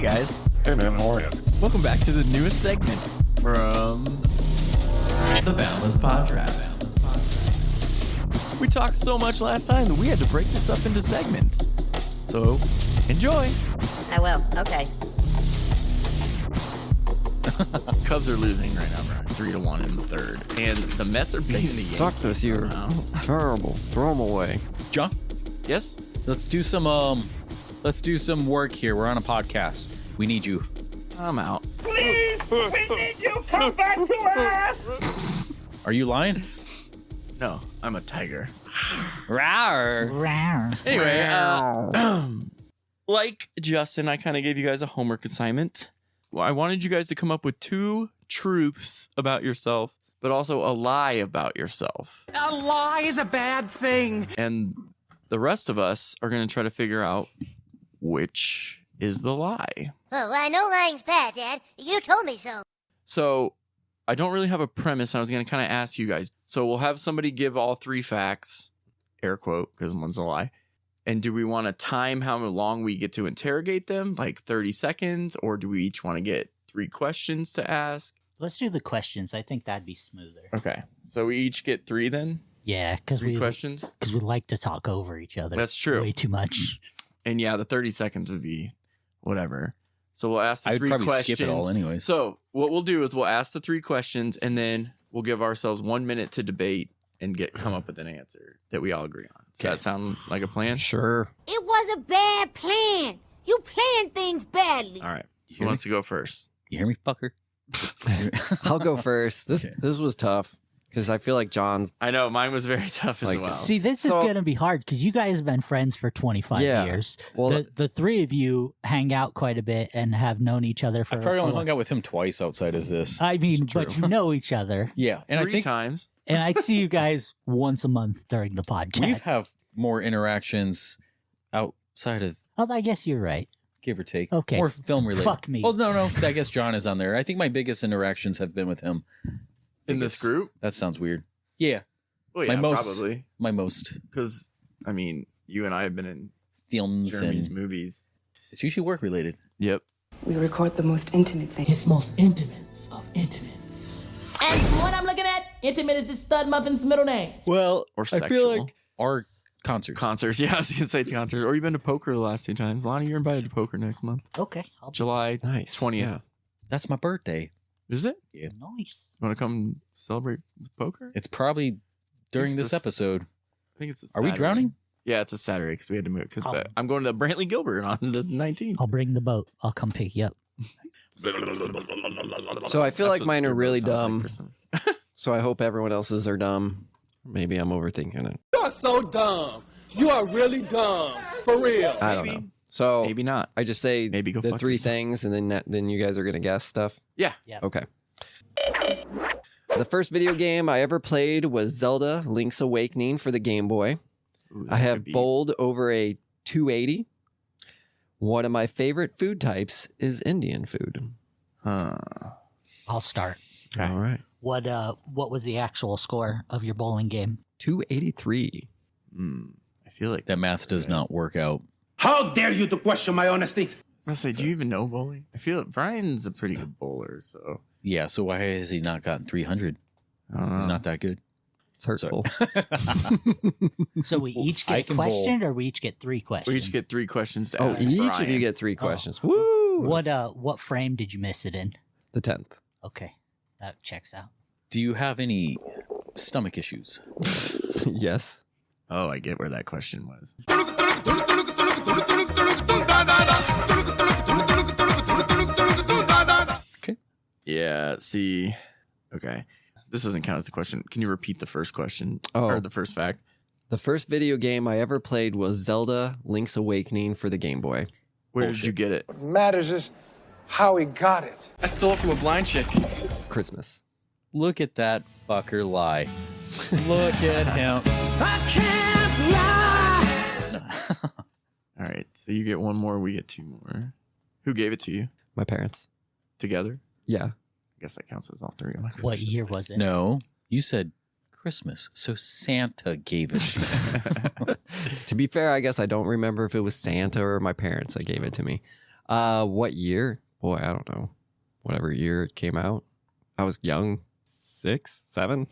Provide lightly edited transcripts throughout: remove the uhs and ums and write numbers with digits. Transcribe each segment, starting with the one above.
guys. Hey man, how are you? Welcome back to the newest segment from the Boundless PodTrap. We talked so much last time that we had to break this up into segments. So, enjoy. I will. Okay. Cubs are losing right now, Brian. 3-1 in the third. And the Mets are beating the Yankees. Suck this year. Terrible. Throw them away. John, Yes? let's do some work here. We're on a podcast. We need you. I'm out. Please, we need you. Come back to us. Are you lying? No, I'm a tiger. Rawr. Anyway, like Justin, I kind of gave you guys a homework assignment. Well, I wanted you guys to come up with 2 truths about yourself, but also a lie about yourself. A lie is a bad thing. And the rest of us are going to try to figure out which is the lie. Oh, I know lying's bad, Dad. You told me so. So I don't really have a premise. I was going to kind of ask you guys. So we'll have somebody give all 3 facts, air quote, because one's a lie. And do we want to time how long we get to interrogate them, like 30 seconds? Or do we each want to get 3 questions to ask? Let's do the questions. I think that'd be smoother. Okay. So we each get 3 then? Yeah, because 3 we questions? Because we like to talk over each other. That's true. Way too much. And yeah, the 30 seconds would be whatever. So we'll ask the I'd 3 probably questions. skip it all anyways. So what we'll do is we'll ask the 3 questions and then we'll give ourselves 1 minute to debate and come up with an answer that we all agree on. Does that sound like a plan? Sure. It was a bad plan. You planned things badly. All right. Who wants to go first? You hear me, fucker? I'll go first. This was tough because I feel like John's. I know mine was very tough as Like, well. See, this is So- going to be hard because you guys have been friends for 25 Yeah. years. Well, the 3 of you hang out quite a bit and have known each other for I probably only a- hung out with him twice outside of this. I mean, It's but true. you know each other. Yeah, and 3 I think times. And I see you guys once a month during the podcast. we have more interactions outside of, Oh, I guess you're right. give or take. Okay. More film related. Fuck me. Well, no. I guess John is on there. I think my biggest interactions have been with him. In this group? That sounds weird. Yeah, Well, My yeah, most- probably. my most Because, I mean, you and I have been in films Jeremy's and movies. it's usually work related. Yep. We record the most intimate things. His most intimate of intimates. And what I'm looking at, intimate is his stud muffin's middle name. Well, Or sexual. our concerts. Concerts. Yeah, I was going to say concerts. Or you've been to poker the last 2 times. Lonnie, you're invited to poker next month. Okay. July Nice. 20th. Yeah. That's my birthday. Is it? Nice. You want to come celebrate with poker? It's probably during It's this this- episode. I think it's a Are we Saturday. drowning? Yeah, it's a Saturday because we had to move. Because Oh. I'm going to Brantley Gilbert on the 19th. I'll bring the boat. I'll come pick you up. So I feel like mine are really Sounds like dumb. person. So I hope everyone else's are dumb. Maybe I'm overthinking it. You're so dumb. You are really dumb. For real. I don't know. So Maybe not. I just say Maybe go the fuck 3 yourself. things, and then you guys are gonna guess stuff. Yeah. Okay. The first video game I ever played was Zelda: Link's Awakening for the Game Boy. Ooh, that I have could be- bowled over a 280. One of my favorite food types is Indian food. I'll start. Okay. All right. What was the actual score of your bowling game? 283. I feel like That math does not work out. How dare you to question my honesty? I say, do you even know bowling? I feel Brian's a pretty good bowler, so Yeah, so why has he not gotten 300? I don't know. He's not that good. It's hurtful. So we each I get can questioned, or we each get 3 questions? We each get 3 questions to Oh, ask each of Brian. you get 3 questions. Oh. Woo! What frame did you miss it in? The 10th. Okay, that checks out. Do you have any stomach issues? Yes. Oh, I get where that question was. Okay. Yeah, see. Okay. This doesn't count as the question. Can you repeat the first question? Oh. Or the first fact? The first video game I ever played was Zelda: Link's Awakening for the Game Boy. Where did you get it? What matters is how he got it. I stole it from a blind chick. Christmas. Look at that fucker lie. Look at him. I can't lie. All right. So you get 1 more. We get 2 more. Who gave it to you? My parents. Together? Yeah. I guess that counts as all 3 of my What year was it? No, you said Christmas, so Santa gave it. To be fair, I guess I don't remember if it was Santa or my parents that gave it to me. What year? Boy, I don't know. Whatever year it came out. I was young, 6, 7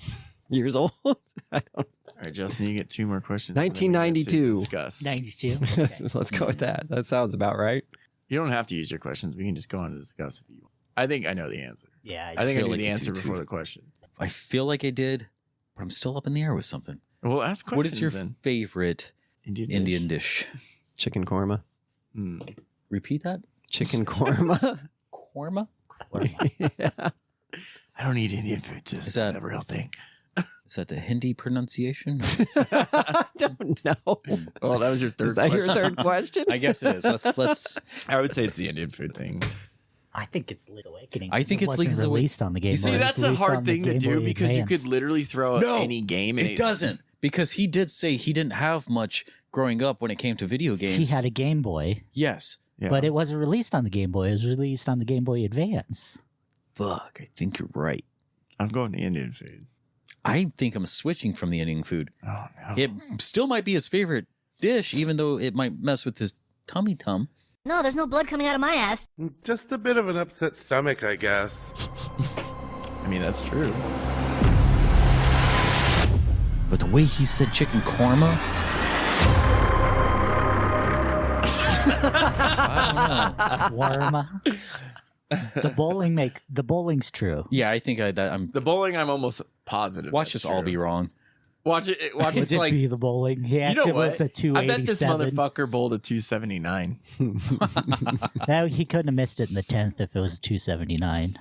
years old. I don't. All right, Justin, you get 2 more questions. 1992. Discuss. 92. Okay. Let's go with that. That sounds about right. You don't have to use your questions. We can just go on to discuss if you want. I think I know the answer. Yeah. I think I feel knew like the you answer do, before too. the question. I feel like I did, but I'm still up in the air with something. Well, ask questions. What is your then? favorite Indian dish? Chicken korma. Repeat that. Chicken korma. Korma? Yeah. I don't eat Indian food. So Is that a real thing? Is that the Hindi pronunciation? I don't know. Oh, that was your third. Is that question? your third question? I guess it is. Let's. I would say it's the Indian food thing. I think it's Link's Awakening. I think It it's wasn't Link's released on the Game You Boy. see, It was that's a released hard on the thing to Game do Boy because you could Advance. literally throw out No, any game. And It doesn't, because he did say he didn't have much growing up when it came to video games. He had a Game Boy, Yes. Yeah. but it wasn't released on the Game Boy. It was released on the Game Boy Advance. Fuck. I think you're right. I'm going the Indian food. I think I'm switching from the Indian food. Oh no. It still might be his favorite dish, even though it might mess with his tummy tum. No, there's no blood coming out of my ass. Just a bit of an upset stomach, I guess. I mean, that's true. But the way he said chicken korma, Warma. The bowling's true. yeah, I think I'm. The bowling, I'm almost positive. Watch that's us all true. be wrong. Watch it. Watch Would it's it like be the bowling? He you know actually what? was a I bet this 287. motherfucker bowled a 279. No, he couldn't have missed it in the 10th if it was 279.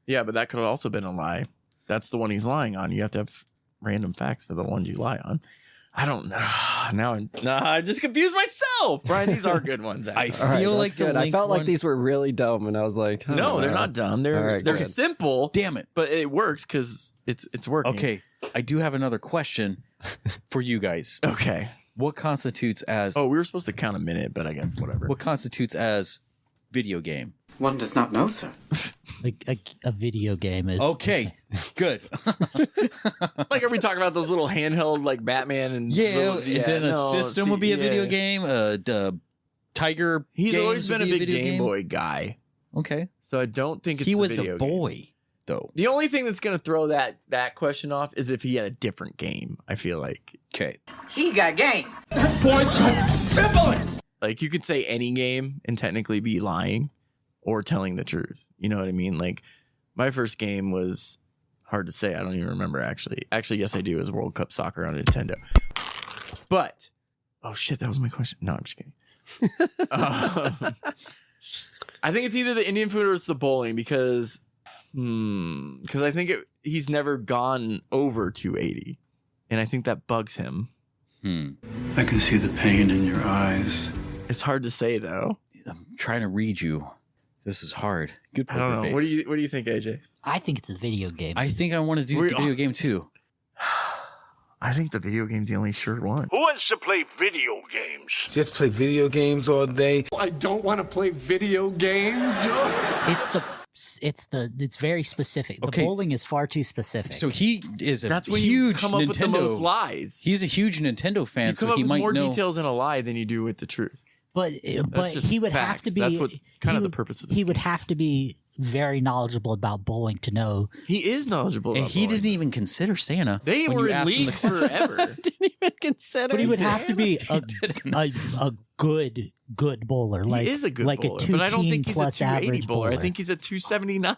Yeah, but that could have also been a lie. That's the one he's lying on. You have to have random facts for the ones you lie on. I don't know. I just confused myself. Brian, these are good ones. I actually. All right, feel that's like the good. I Link felt like one- these were really dumb, and I was like, oh, No, they're wow. not dumb. All They're right, they're good. simple. Damn it. But it works because it's working. Okay, I do have another question for you guys. Okay. What constitutes as Oh, we were supposed to count a minute, but I guess whatever. what constitutes as video game? One does not know, sir. Like a video game is. Okay, good. Like, are we talking about those little handheld like Batman and Yeah, little- and then a no, system see, would be a video yeah. game. Tiger. He's games always been would a be big video Game Boy guy, Okay, so I don't think it's he the was a video game. boy though. The only thing that's gonna throw that question off is if he had a different game. I feel like Okay, He got game. like you could say any game and technically be lying or telling the truth. You know what I mean? Like my first game was hard to say. I don't even remember actually. Actually, yes, I do. It was World Cup Soccer on Nintendo. But oh shit, that was my question. No, I'm just kidding. I think it's either the Indian food or it's the bowling because I think he's never gone over 280, and I think that bugs him. I can see the pain in your eyes. It's hard to say though. I'm trying to read you. This is hard. Good I poker don't know. face. What do you think, AJ? I think it's a video game. I think I want to do the video game too. I think the video game's the only sure one. Who wants to play video games? Just play video games all day. I don't want to play video games, Joe. It's very specific. The Okay. bowling is far too specific. So he is a That's when you huge come up Nintendo. with the most lies. He's a huge Nintendo fan, You come so up he with might more know. details in a lie than you do with the truth. but just he would have facts. to be. That's what's kind he of the would- purpose of this He would game. have to be very knowledgeable about bowling to know. He is knowledgeable. And about he bowling. didn't even consider Santa. They when were you in asked him the leagues question. forever. Didn't even consider. But he would have to be didn't. a good bowler. Like he is a good like bowler, a 2 but I don't think he's a plus 280 average bowler. bowler. I think he's a 279.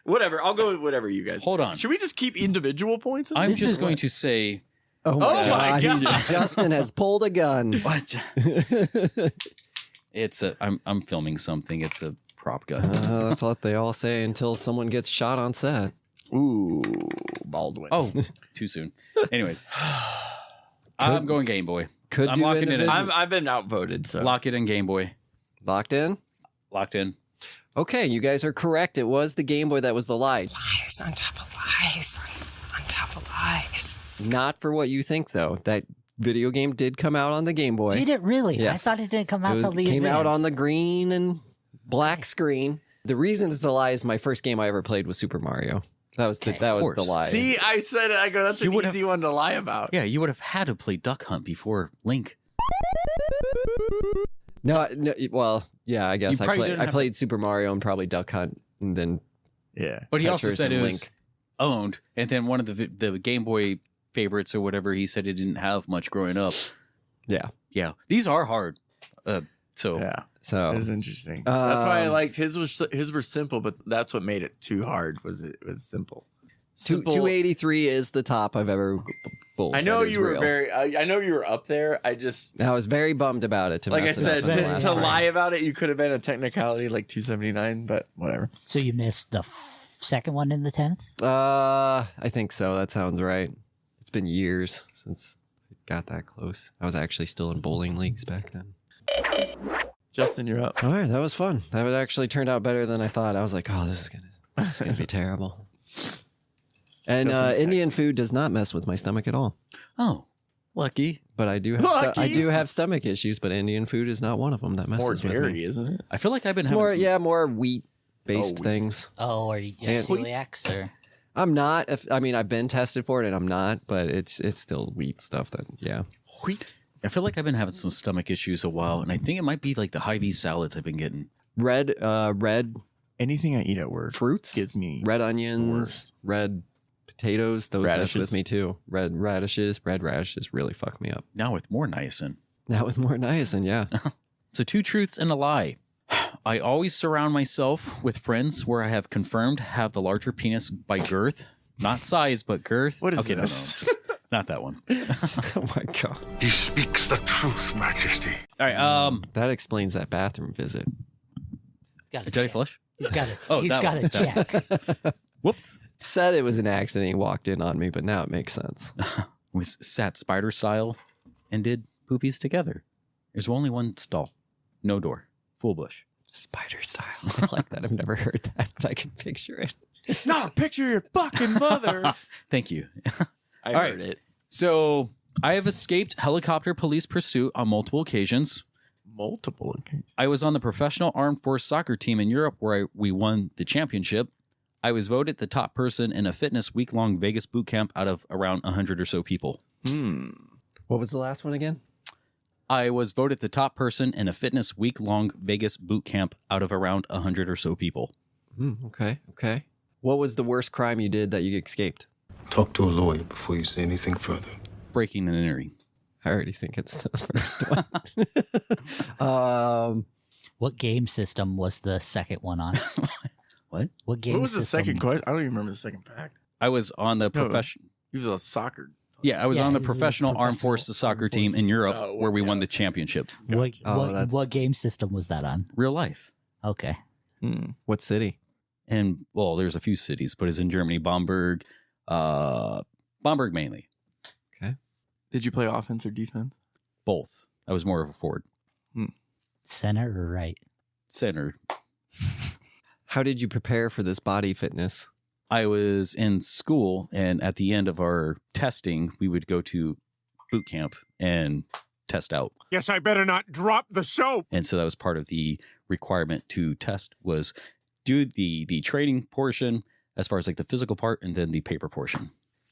Whatever. I'll go with whatever you guys. Hold on. Should we just keep individual points? I'm This just is- going to say. Oh my God. Justin has pulled a gun. What? It's a. I'm filming something. It's a prop gun. That's what they all say until someone gets shot on set. Ooh, Baldwin. Oh, too soon. Anyways, I'm going Game Boy. Could I'm do locking it in. individual- I've been outvoted. So Lock it in, Game Boy. Locked in? Locked in. Okay, you guys are correct. It was the Game Boy that was the lie. Lies on top of lies on top of lies. Not for what you think, though. That video game did come out on the Game Boy. Did it really? I Yes. thought it didn't come out It till the came out Advance. on the green and black screen. The reason it's a lie is my first game I ever played was Super Mario. That was the, Okay, that of was the course. lie. see, I said it. I go. That's You an would easy one to lie about. Yeah, you would have had to play Duck Hunt before Link. No, well, yeah, I guess You I probably played. didn't I have played Super Mario and probably Duck Hunt, and then Yeah. But he also Tetris said and it was Link. owned, and then one of the Game Boy favorites or whatever, he said he didn't have much growing up. Yeah. Yeah, these are hard. So Yeah. So It was interesting. That's why I liked his. His were simple, but that's what made it too hard. Was it was simple. 283 is the top I've ever bowled. I know That is you were real. I know you were up there. I just I was very bummed about it. To like I mess it said up with the to, last to time. lie about it. You could have been a technicality like 279, but whatever. So you missed the second one in the 10th? I think so. That sounds right. It's been years since it got that close. I was actually still in bowling leagues back then. Justin, you're up. All right, that was fun. That would actually turned out better than I thought. I was like, oh, this is gonna be terrible. And Indian food does not mess with my stomach at all. Oh, lucky. But I do have I do have stomach issues, but Indian food is not one of them that More messes with dairy, me. isn't it? I feel like I've been It's having more wheat based wheat. things. Oh, are you And- celiacs or? I'm not. I mean, I've been tested for it, and I'm not. But it's still wheat stuff. That Wheat. I feel like I've been having some stomach issues a while, and I think it might be like the Hy-Vee salads I've been getting. red Anything I eat at work fruits gives me red the onions, worst. red potatoes. Those mess Radishes. with me too. Red radishes really fuck me up. Now with more niacin. Now with more niacin, yeah. So 2 truths and a lie. I always surround myself with friends where I have confirmed have the larger penis by girth. Not size, but girth. What is okay, this? No. Not that one. Oh my god. He speaks the truth, Majesty. All right. That explains that bathroom visit. Got to Did I check. flush? He's got to. Oh, he's that got one. to check. Whoops. Said it was an accident. He walked in on me, but now it makes sense. We sat spider style and did poopies together. There's only one stall, no door, full bush. Spider style. I like that. I've never heard that, but I can picture it. Not a picture of your fucking mother. Thank you. I All heard right. it. So I have escaped helicopter police pursuit on multiple occasions. Multiple occasions. I was on the professional armed force soccer team in Europe where we won the championship. I was voted the top person in a fitness week-long Vegas boot camp out of around 100 or so people. What was the last one again? I was voted the top person in a fitness week-long Vegas boot camp out of around 100 or so people. Okay. What was the worst crime you did that you escaped? Talk to a lawyer before you say anything further. Breaking and entering. I already think it's the first one. What game system was the second one on? What? What game? What was the system? second question? I don't even remember the second fact. I was on the profession. He was a soccer. Yeah, I was Yeah, on the he was a professional armed professional forces soccer armed team in forces. Europe Oh, where we won yeah. the championship. What game system was that on? Real life. Okay. What city? And, well, there's a few cities, but it's in Germany. Bamberg mainly. Did you play offense or defense? Both. I was more of a forward. Center or right? Center. How did you prepare for this body fitness? I was in school, and at the end of our testing, we would go to boot camp and test out. Guess I better not drop the soap. And so that was part of the requirement to test was do the training portion as far as like the physical part and then the paper portion.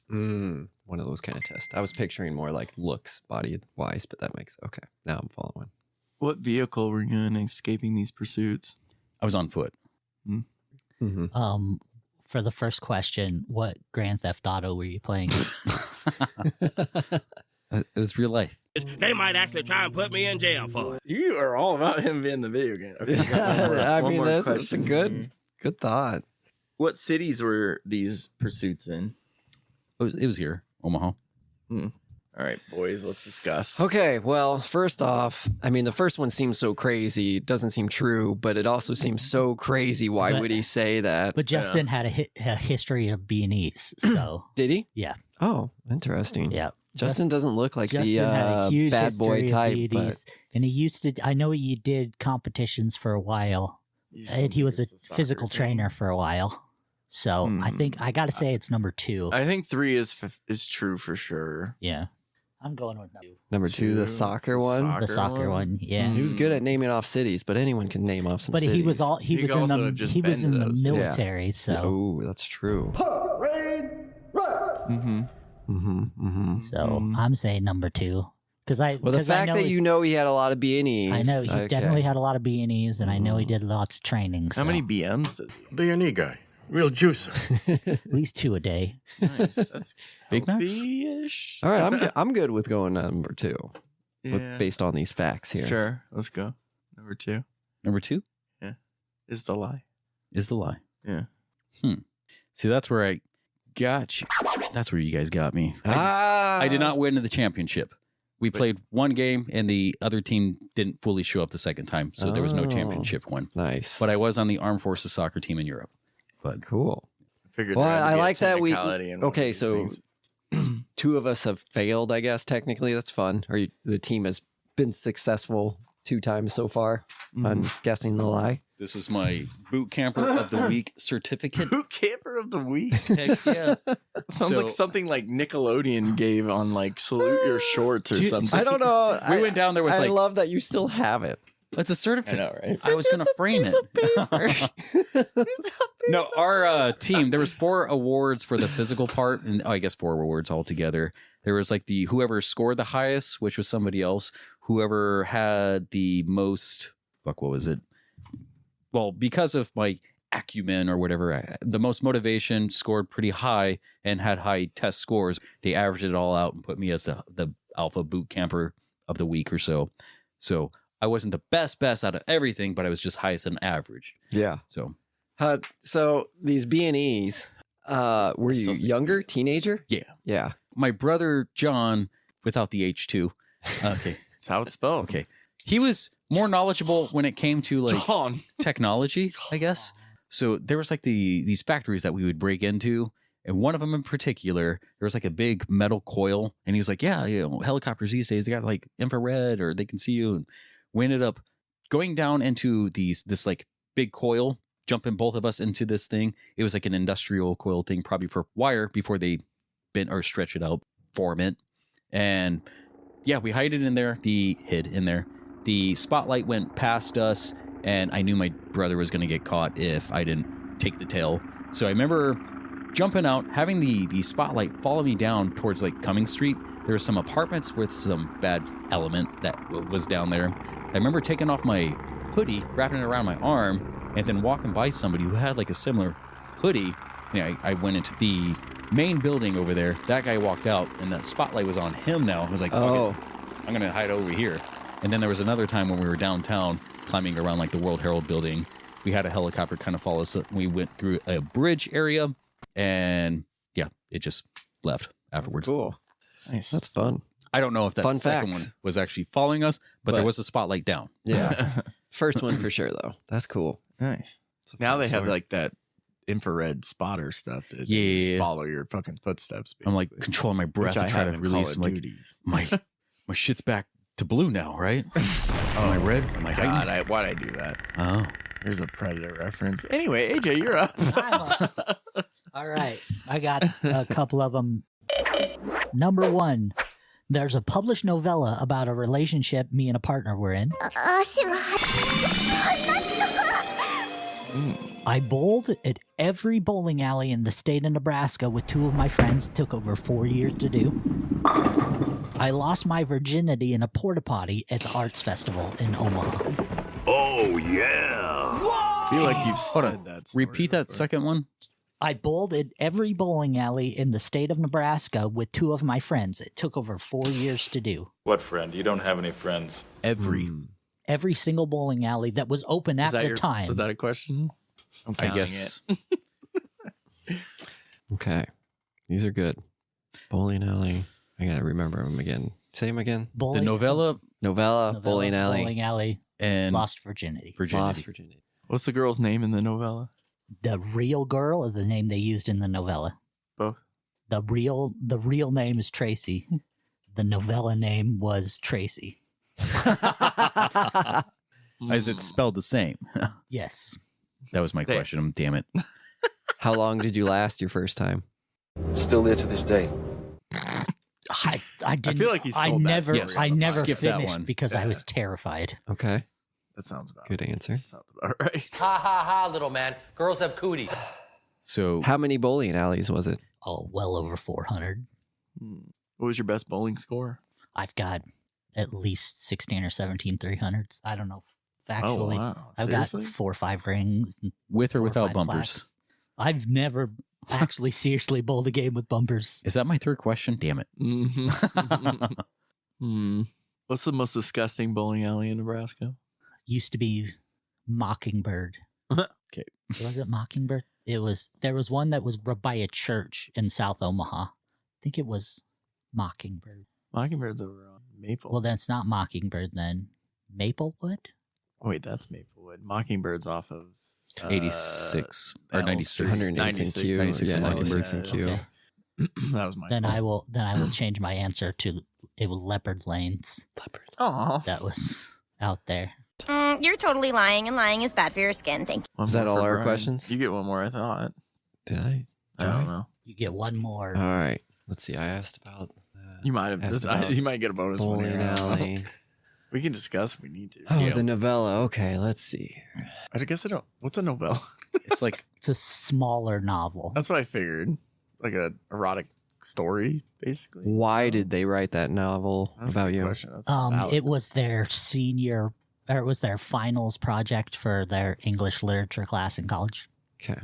One of those kind of tests. I was picturing more like looks, body wise, but that makes okay. Now I'm following. What vehicle were you in escaping these pursuits? I was on foot. For the first question, what Grand Theft Auto were you playing? It was real life. They might actually try and put me in jail for it. You are all about him being the video game. Okay, I mean, that's a question. good thought. What cities were these pursuits in? It was here, Omaha. All right, boys, let's discuss. Okay, well, first off, I mean, the first one seems so crazy. It doesn't seem true, but it also seems so crazy. Why would he say that? But Justin had a history of B&Es, so Did he? yeah. Oh, interesting. Yeah. Justin doesn't look like Justin had a the huge bad boy history type, of but B&Es, and he used to. I know he did competitions for a while, and he was a physical trainer for a while. So I think I got to say it's number 2. I think 3 is true for sure. Yeah, I'm going with number 2, the soccer one. the soccer one. Yeah, He was good at naming off cities, but anyone can name off some but cities. he was all he He was could in also the have just he was been in to the those. military. So Oh, that's true. so I'm saying number 2. Because the fact that you know he had a lot of B&Es. I know he definitely had a lot lot of B&Es, and I know he did lots of training. How many BMs does he? B&E guy. Real juicer. At least 2 a day. Nice. That's Big Macs? healthy-ish. All right, I'm good with going number 2 Yeah. based on these facts here. Sure. Let's go. Number 2 Number 2 is the lie. is the lie. Yeah. See, that's where I got you. That's where you guys got me. I did not win the championship. We played one game, and the other team didn't fully show up the second time, so there was no championship win. Nice. But I was on the Armed Forces soccer team in Europe. But cool. Figured Well, there had to I be a like that we. technicality in one of Okay, these so things. 2 of us have failed. I guess technically that's fun. Or the team has been successful 2 times so far. I'm guessing the lie. this is my boot camper of the week certificate. Boot camper of the week. Heck yeah. Sounds So- like something like Nickelodeon gave on like Salute Your Shorts or Dude, something. I don't know. We went down there with I like, love that you still have it. it's a I certificate. know, right? I was going to frame it. No, our team, there was 4 awards for the physical part, and I guess 4 awards altogether. There was like the whoever scored the highest, which was somebody else. Whoever had the most, what was it? Well, because of my acumen or whatever, the most motivation scored pretty high and had high test scores. They averaged it all out and put me as the alpha boot camper of the week or so. So I wasn't the best out of everything, but I was just highest in average. Yeah. So These B&Es, were you younger, teenager? yeah. Yeah. My brother John, without the H2. Okay. That's how it's spelled. Okay. He was more knowledgeable when it came to like John. technology, I guess. So there was like these factories that we would break into. And one of them in particular, there was like a big metal coil. And he was like, yeah, helicopters these days, they got like infrared or they can see you. And we ended up going down into this like big coil, jumping both of us into this thing. It was like an industrial coil thing, probably for wire before they bent or stretch it out, form it. And yeah, we hid in there. The spotlight went past us, and I knew my brother was going to get caught if I didn't take the tail. So I remember jumping out, having the spotlight follow me down towards like Cumming Street. There were some apartments with some bad element that was down there. I remember taking off my hoodie, wrapping it around my arm, and then walking by somebody who had like a similar hoodie. I went into the main building over there. That guy walked out, and the spotlight was on him now. I was like, oh, I'm going to hide over here. And then there was another time when we were downtown climbing around like the World Herald building. We had a helicopter kind of follow us. We went through a bridge area, and yeah, it just left afterwards. That's cool. Nice. That's fun. I don't know if that Fun second facts. one was actually following us, but there was a spotlight down. Yeah. First one for sure, though. That's cool. Nice. Now they have like that infrared spotter stuff that Yeah. just follow your fucking footsteps. I'm like basically. controlling my breath Which to I try have to in release. Call I'm of like, Duty. my shit's back to blue now, right? Am I red? Am I heightened? God, why'd I do that? Oh. Here's a Predator reference. Anyway, AJ, you're up. I'm up. All right. I got a couple of them. Number 1. There's a published novella about a relationship me and a partner were in. I bowled at every bowling alley in the state of Nebraska with 2 of my friends. It took over 4 years to do. I lost my virginity in a porta potty at the Arts Festival in Omaha. Oh, yeah. I feel like you've said that. story Repeat that before. second one. I bowled at every bowling alley in the state of Nebraska with 2 of my friends. It took over 4 years to do. What friend? You don't have any friends. Every single bowling alley that was open at the time. Was that a question? I guess. Okay. These are good. Bowling alley. I gotta remember them again. Say them again. The novella Novella, bowling alley. Bowling alley. and Lost virginity. Lost virginity. What's the girl's name in the novella? The real girl is the name they used in the novella. Both. The real name is Tracy. The novella name was Tracy. Is it spelled the same? Yes. That was my question. Damn it. How long did you last your first time? Still there to this day. I didn't. feel like he's I told that never. story. I never Skip that finished one. because I was terrified. Okay. That sounds about Good answer. Sounds about right. Ha ha ha, little man. Girls have cooties. So How many bowling alleys was it? Oh, well over 400. What was your best bowling score? I've got at least 16 or 17 300s. I don't know. Factually, wow. I've got Seriously? 4 or 5 rings. With or 4 or without 5 bumpers? plaques. I've never actually seriously bowled a game with bumpers. Is that my third question? Damn it. What's the most disgusting bowling alley in Nebraska? Used to be Mockingbird. Okay. Was it Mockingbird? There was one that was by a church in South Omaha. I think it was Mockingbird. Mockingbird's over on Maple. Well, that's not Mockingbird then. Maplewood? Oh, wait, that's Maplewood. Mockingbird's off of 86 or 96. 108th and Q. 96 Yeah, and 96 and Q. Okay. That was my Then fault. I will change my answer to it was Leopard Lanes. Aw. That was out there. You're totally lying, and lying is bad for your skin. Thank you. Was that more all for our Brian. questions? You get one more, I thought. Did I? I don't know. You get one more. All right. Let's see. I asked about You might have. Asked about You might get a bonus one bowling here. I don't know. alleys. We can discuss if we need to. Oh, the novella. Okay, let's see. I guess I don't. What's a novella? It's like It's a smaller novel. That's what I figured. Like a erotic story, basically. Why did they write that novel That's a about good you? question. That's valid. It was their it was their finals project for their English literature class in college. Okay.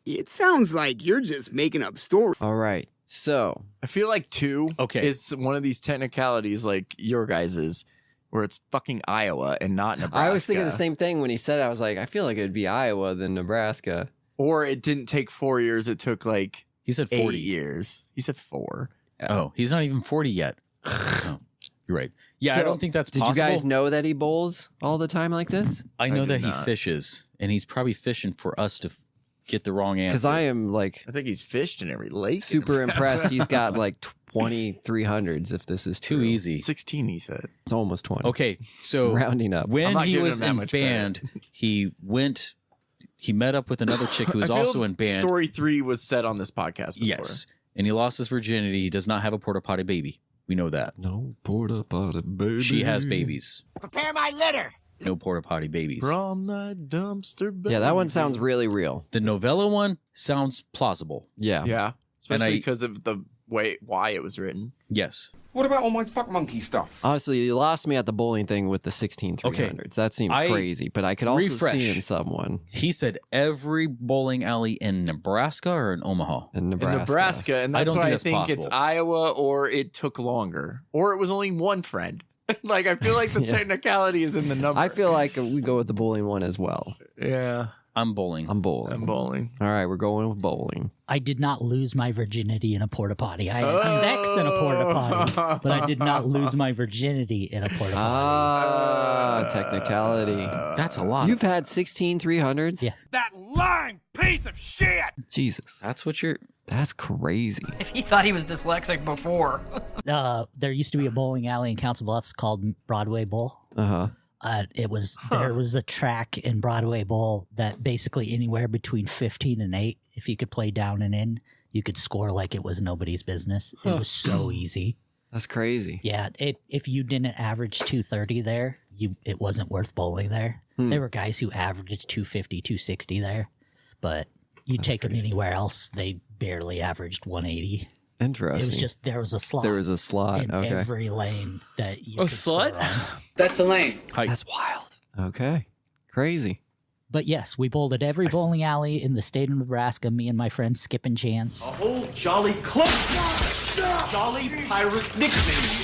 It sounds like you're just making up stories. All right. So I feel like 2 Okay. is one of these technicalities like your guys's, where it's fucking Iowa and not Nebraska. I was thinking the same thing when he said it. I was like, I feel like it'd be Iowa than Nebraska. Or it didn't take 4 years. It took like he said 8 40. years. He said 4. Oh, he's not even 40 yet. Oh, you're right. Yeah, So, I don't think that's did possible. you guys know that he bowls all the time like this? I know did that he not. fishes, and he's probably fishing for us to get the wrong answer. Because I am like I think he's fished in every lake. super impressed. He's got like 2300s if this is too true. easy. 16, he said. It's almost 20. Okay, so Rounding up. I'm when not he giving was him that in much band, he met up with another chick who was I feel also in band. Story 3 was said on this podcast before. Yes, and he lost his virginity. He does not have a porta potty baby. We know that. No porta potty baby. She has babies. Prepare my litter. No porta potty babies. From the dumpster baby. Yeah, that one sounds really real. The novella one sounds plausible. Yeah. Yeah, especially I- because of the way why it was written. Yes. What about all my fuck monkey stuff? Honestly, you lost me at the bowling thing with the 16300s. That seems I- crazy, but I could also refresh. see in someone He said every bowling alley in Nebraska or in Omaha. in In Nebraska. Nebraska, and I that's don't why think I that's think it's possible. Iowa, or it took longer, or it was only one friend. Like I feel like the Yeah. technicality is in the number. I feel like we go with the bowling one as well. yeah, I'm bowling. I'm bowling. I'm bowling. All right, we're going with bowling. I did not lose my virginity in a porta potty. I had sex in a porta potty, but I did not lose my virginity in a porta potty. Ah, technicality. That's a lot. You've had 16300s? Yeah. That lying piece of shit! Jesus. That's what you're. That's crazy. If he thought he was dyslexic before. There used to be a bowling alley in Council Bluffs called Broadway Bowl. Uh-huh. There was a track in Broadway Bowl that basically anywhere between 15 and 8, if you could play down and in, you could score like it was nobody's business. It was so easy. That's crazy. Yeah, if you didn't average 230 there, it wasn't worth bowling there. There were guys who averaged 250, 260 there, but you take them anywhere else, they barely averaged 180. Interesting. It was just there was a slot. There was a slot. in Okay. every lane that you A could score slut? on. That's a lane. That's wild. Okay. Crazy. But yes, we bowled at every bowling alley in the state of Nebraska. Me and my friend Skip and Chance. whole jolly club. Jolly pirate nickname.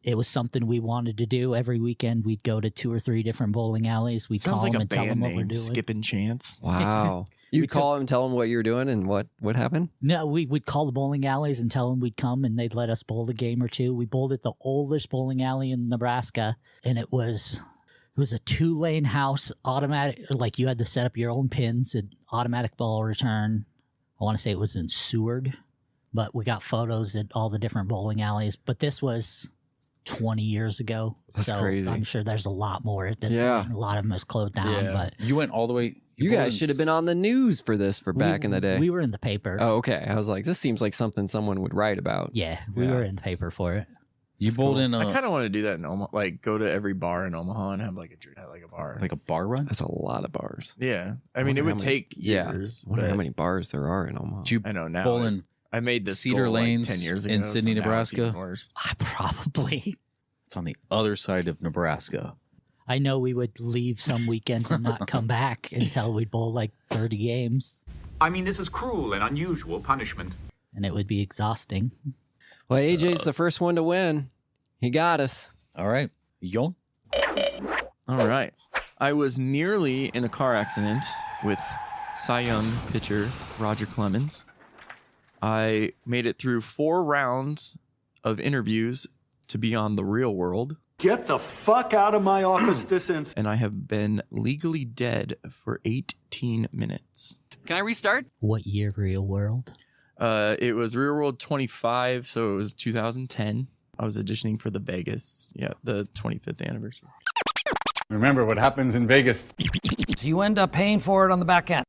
It was something we wanted to do every weekend. We'd go to 2 or 3 different bowling alleys. We'd Sounds call like them a and tell them band what we're name. doing. Skip and Chance. Wow. You'd call him, tell him what you were doing and what happened? No, we'd call the bowling alleys and tell them we'd come and they'd let us bowl a game or two. We bowled at the oldest bowling alley in Nebraska, and it was a 2-lane house, automatic, like you had to set up your own pins, and automatic ball return. I want to say it was in Seward, but we got photos at all the different bowling alleys. But this was 20 years ago. That's so crazy. I'm sure there's a lot more at this Yeah. point. A lot of them has closed down, but You went all the way. You guys should have been on the news for this back in the day. we were in the paper. Oh, okay. I was like, this seems like something someone would write about. Yeah, we were in the paper for it. You bowled in I kind of want to do that in Omaha. Like go to every bar in Omaha and have like a bar. like a bar run. That's a lot of bars. Yeah, I mean it would take years. I wonder how but many bars there are in Omaha. Did you I know now. bowl in I made this Cedar goal, Lanes like 10 years ago in so Sydney, now it's Nebraska? even worse. Probably. It's on the other side of Nebraska. I know we would leave some weekends and not come back until we'd bowl like 30 games. I mean, this is cruel and unusual punishment. And it would be exhausting. Well, AJ's the first one to win. He got us. All right. Yon? All right. I was nearly in a car accident with Cy Young pitcher Roger Clemens. I made it through 4 rounds of interviews to be on The Real World. Get the fuck out of my office this instant. And I have been legally dead for 18 minutes. Can I restart? What year, Real World? It was Real World 25, so it was 2010. I was auditioning for the Vegas, the 25th anniversary. Remember what happens in Vegas. So you end up paying for it on the back end.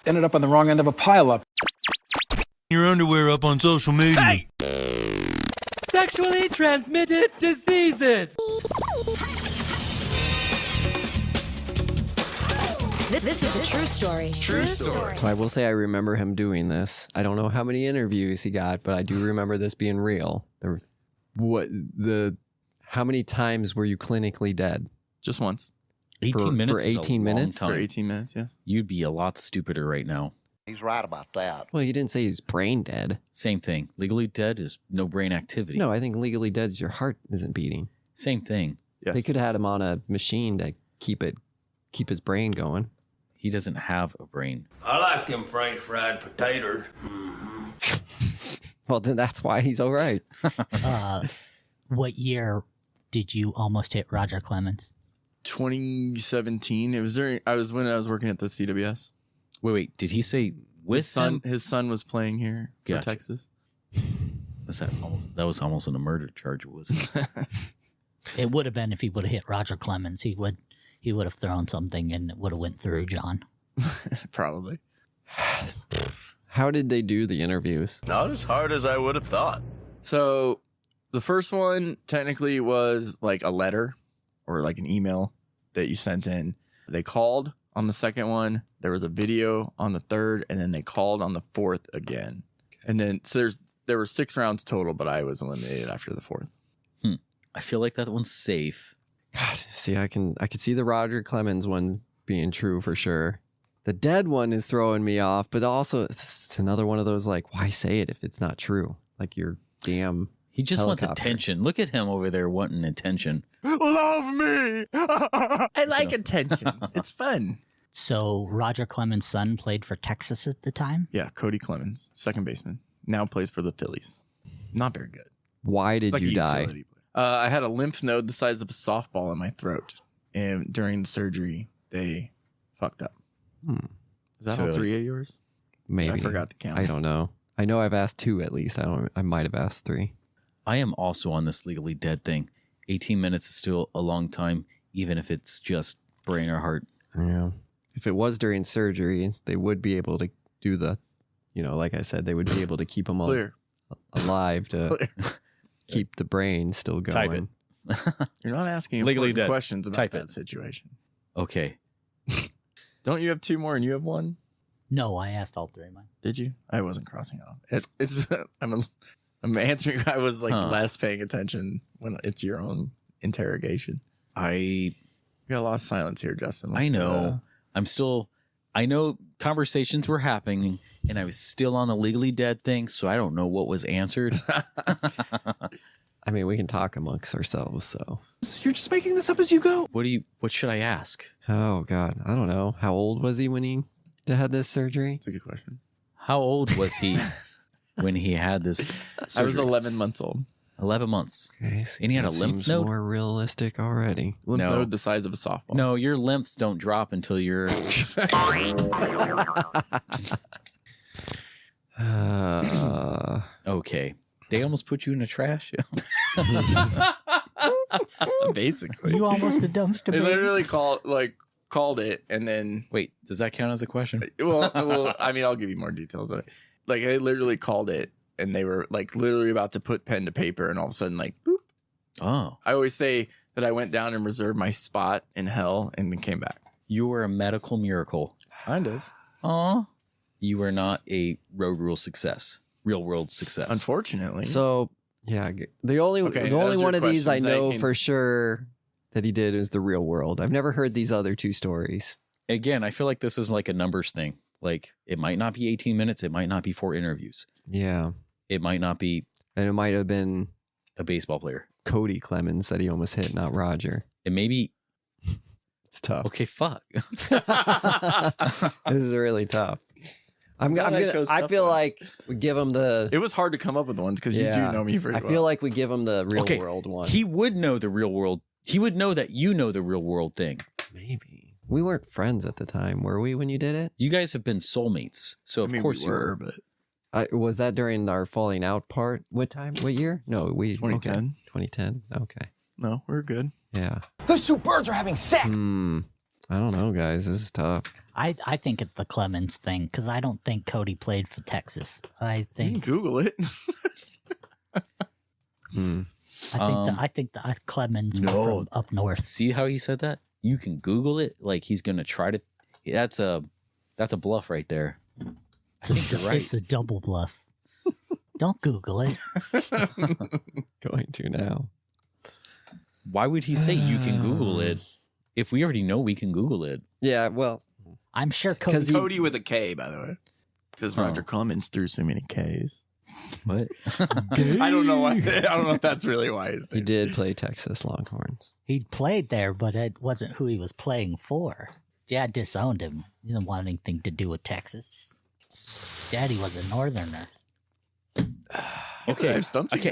Ended up on the wrong end of a pileup. Your underwear up on social media. Hey! Sexually transmitted diseases. This is a true story. True story. So I will say I remember him doing this. I don't know how many interviews he got, but I do remember this being real. How many times were you clinically dead? Just once. 18 minutes. For 18 minutes? For 18 minutes, yes. You'd be a lot stupider right now. He's right about that. Well, you didn't say he's brain dead. Same thing. Legally dead is no brain activity. No, I think legally dead is your heart isn't beating. Same thing. Yes. They could have had him on a machine to keep his brain going. He doesn't have a brain. I like them French fried potatoes. Well, then that's why he's all right. What year did you almost hit Roger Clemens? 2017. It was when I was working at the CWS. Wait. Did he say with him? His son was playing here for Texas. That was almost a murder charge, was it? It would have been if he would have hit Roger Clemens. He would have thrown something and it would have went through John. Probably. How did they do the interviews? Not as hard as I would have thought. So the first one technically was like a letter or like an email that you sent in. They called on the second one. There was a video on the third, and then they called on the fourth again. And then there were 6 rounds total, but I was eliminated after the fourth. I feel like that one's safe. God, see, I could see the Roger Clemens one being true for sure. The dead one is throwing me off, but also it's another one of those like, why say it if it's not true? Like your damn. He just helicopter. wants attention. Look at him over there wanting attention. Love me. I like attention. It's fun. So Roger Clemens' son played for Texas at the time? Yeah, Cody Clemens, second baseman. Now plays for the Phillies. Not very good. Why did you die? I had a lymph node the size of a softball in my throat. And during the surgery, they fucked up. Is that all 3 of yours? Maybe. I forgot to count. I don't know. I know I've asked 2 at least. I might have asked 3. I am also on this legally dead thing. 18 minutes is still a long time, even if it's just brain or heart. Yeah. If it was during surgery, they would be able to do the, like I said, they would be able to keep them alive to keep the brain still going. Type it. You're not asking legally important dead questions about that situation. Okay. Don't you have 2 more and you have 1? No, I asked all 3 of mine. Did you? I wasn't crossing off. It's I'm answering. I was less paying attention when it's your own interrogation. We got a lot of silence here, Justin. I know. I know conversations were happening and I was still on the legally dead thing, so I don't know what was answered. I mean, we can talk amongst ourselves, so. You're just making this up as you go. What should I ask? Oh, God. I don't know. How old was he when he had this surgery? That's a good question. How old was he when he had this surgery? I was 11 months old. 11 months. Okay, and he had a lymph node? More realistic already. Lymph node the size of a softball. No, your lymphs don't drop until you're... Okay. They almost put you in a trash. Basically. You almost a dumpster They baby. literally called it and then... Wait, does that count as a question? Well, I mean, I'll give you more details of it. Like, they literally called it and they were like literally about to put pen to paper and all of a sudden like, boop. Oh. I always say that I went down and reserved my spot in hell and then came back. You were a medical miracle. Kind of. Aw. You were not a road rule success. Real world success. Unfortunately. So Yeah, the only one of these I know for sure that he did is The Real World. I've never heard these other two stories. Again, I feel like this is like a numbers thing. Like, it might not be 18 minutes. It might not be 4 interviews. Yeah. It might not be... And it might have been... a baseball player. Cody Clemens that he almost hit, not Roger. And maybe... It's tough. Okay, fuck. This is really tough. I feel like we give him the... It was hard to come up with ones because you do know me pretty well. I feel like we give him the real world one. He would know the real world. He would know that you know the real world thing. Maybe. We weren't friends at the time, were we, when you did it? You guys have been soulmates. So, of course, we were, but... was that during our falling out part? What time? What year? No, 2010. Okay. 2010? Okay. No, we're good. Yeah. Those two birds are having sex. I don't know, guys. This is tough. I think it's the Clemens thing because I don't think Cody played for Texas. I think you can Google it. I think the Clemens from up north. See how he said that? You can Google it. Like he's gonna try to. That's a bluff right there. I think you're right. It's a double bluff. Don't Google it. Going to now. Why would he say you can Google it if we already know we can Google it? Yeah, well, I'm sure Cody with a K, by the way, because Roger Clemens threw so many Ks. What? I don't know why. I don't know if that's really why he did play Texas Longhorns. He played there, but it wasn't who he was playing for. Dad disowned him. He didn't want anything to do with Texas. Daddy was a northerner. Okay,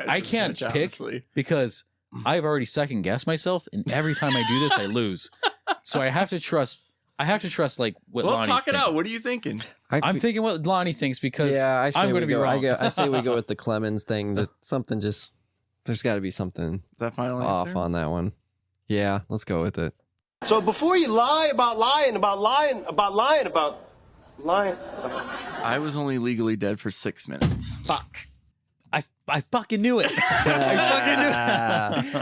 I can't pick honestly. Because I've already second guessed myself, and every time I do this, I lose. So I have to trust. Like what. Well, Lonnie's talk it thinking. out. What are you thinking? I'm thinking what Lonnie thinks because I say I'm going to be wrong. I say we go with the Clemens thing. That something just there's got to be something that final off answer? on that one. Yeah, let's go with it. So before you lie about lying, I was only legally dead for 6 minutes. Fuck. I fucking knew it. I fucking knew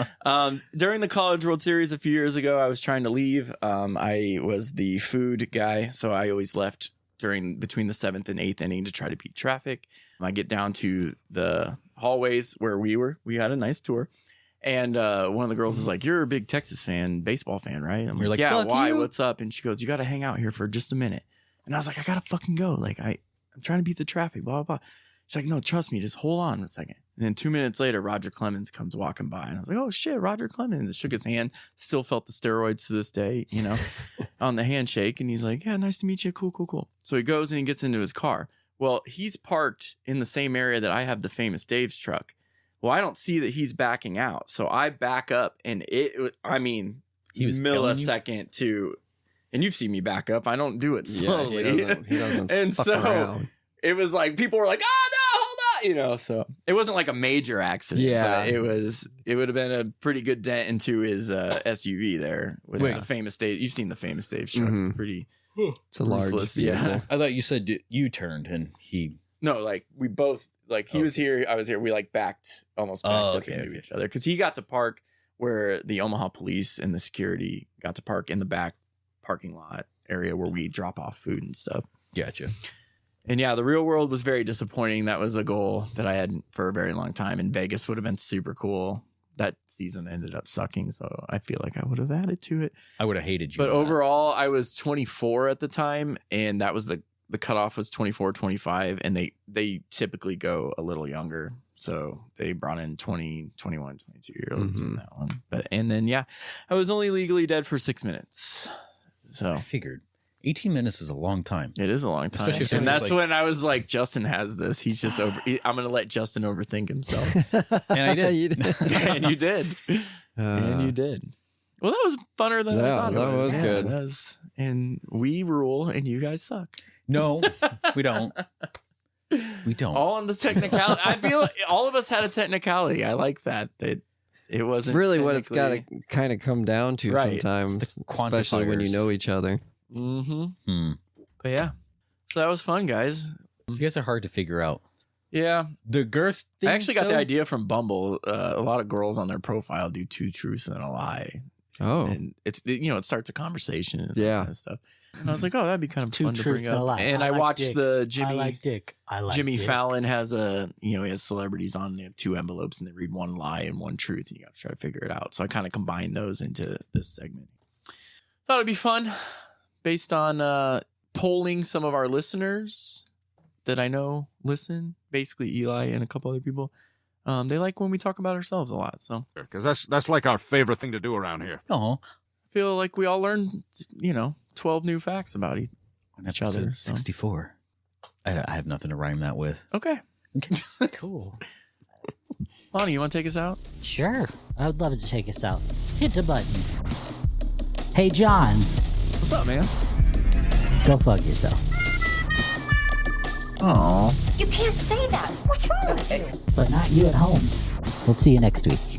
it. During the College World Series a few years ago, I was trying to leave. I was the food guy, so I always left between the 7th and 8th inning to try to beat traffic. I get down to the hallways where we were. We had a nice tour. And one of the girls is like, "You're a big Texas fan, baseball fan, right?" I'm like, "Yeah, why? What's up?" And she goes, "You got to hang out here for just a minute." And I was like, "I got to fucking go. Like, I'm trying to beat the traffic, blah, blah, blah." She's like, "No, trust me. Just hold on a second." And then 2 minutes later, Roger Clemens comes walking by. And I was like, "Oh, shit, Roger Clemens." I shook his hand. Still felt the steroids to this day, on the handshake. And he's like, "Yeah, nice to meet you. Cool, cool, cool." So he goes and he gets into his car. Well, he's parked in the same area that I have the Famous Dave's truck. Well, I don't see that he's backing out. So I back up. And he was millisecond to... And you've seen me back up. I don't do it slowly. Yeah, he doesn't and fuck so around. It was like people were like, "Oh no, hold on," so it wasn't like a major accident. Yeah, but it would have been a pretty good dent into his SUV there with the Famous Dave. You've seen the Famous Dave truck. It's pretty. It's a large vehicle. Yeah. I thought you said you turned and he. No, like we both he was here, I was here. We like almost backed up into each other because he got to park where the Omaha police and the security got to park in the back parking lot area where we drop off food and stuff. Gotcha. And yeah, the Real World was very disappointing. That was a goal that I had for a very long time. And Vegas would have been super cool. That season ended up sucking. So I feel like I would have added to it. I would have hated you. But overall, I was 24 at the time. And that was the cutoff was 24, 25. And they typically go a little younger. So they brought in 20, 21, 22-year-olds in that one. And then, yeah, I was only legally dead for 6 minutes. So I figured 18 minutes is a long time. It is a long time. And that's when I was like, Justin has this. He's just I'm going to let Justin overthink himself. And I did. And you did. And you did. Well, that was funner than I thought it was. That was good. And we rule and you guys suck. No, we don't. We don't. All on the technicality. I feel like all of us had a technicality. I like that. It wasn't really what it's got to kind of come down to sometimes, especially when you know each other. Mm-hmm. But yeah, so that was fun, guys. You guys are hard to figure out. Yeah, the girth thing, I actually got the idea from Bumble. A lot of girls on their profile do 2 truths and a lie. Oh. And it's, it starts a conversation and Yeah. that kind of stuff. And I was like, oh, that'd be kind of fun to truths bring and a up. lie. And I like watched dick. the Jimmy. I like dick. I like Jimmy dick. Fallon has he has celebrities on. They have 2 envelopes and they read 1 lie and 1 truth. And you got to try to figure it out. So I kind of combined those into this segment. Thought it'd be fun based on polling some of our listeners that I know listen, basically Eli and a couple other people. They like when we talk about ourselves a lot. So because that's like our favorite thing to do around here. Oh, I feel like we all learned, 12 new facts about each other. 64. I have nothing to rhyme that with. Okay. Cool. Lonnie, you want to take us out? Sure. I would love to take us out. Hit the button. Hey, John. What's up, man? Go fuck yourself. Aw. You can't say that. What's wrong with you? But not you at home. We'll see you next week.